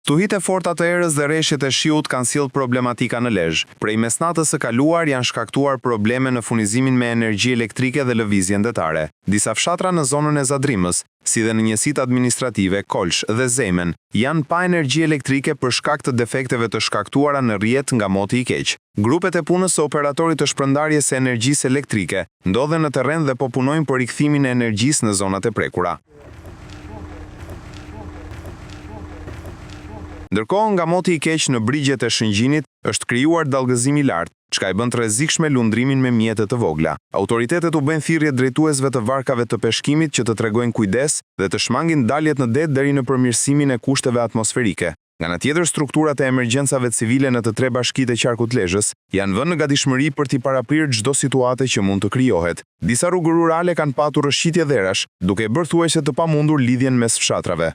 Tuhit e forta të erës dhe rreshjet e shiut kanë sjellë problematika në Lezhë. Prej mesnatës së kaluar janë shkaktuar probleme në furnizimin me energji elektrike dhe lëvizje ndetare. Disa fshatra në zonën e Zadrimës, si dhe në njësitë administrative Kolsh dhe Zemen, janë pa energji elektrike për shkak të defekteve të shkaktuara në rrjet nga moti i keq. Grupet e punës së operatorit të shpërndarjes së energjisë elektrike ndodhen në terren dhe po punojnë për rikthimin e energjisë në zonat e prekura. Ndërkohë, nga moti i keq në brigjet e Shëngjinit është krijuar dallgëzim i lartë, çka i bën të rrezikshme lundrimin me mjete të vogla. Autoritetet u bëjnë thirrje drejtuesve të varkave të peshkimit që të tregojnë kujdes dhe të shmangin daljet në det deri në përmirësimin e kushteve atmosferike. Nga ana tjetër, strukturat e emergjencave civile në të tre bashkitë e qarkut Lezhës janë vënë në gatishmëri për t'i paraprirë çdo situate që mund të krijohet. Disa rrugë rurale kanë patur rrëshqitje dherash, duke bërë thuajse të pamundur lidhjen mes fshatrave.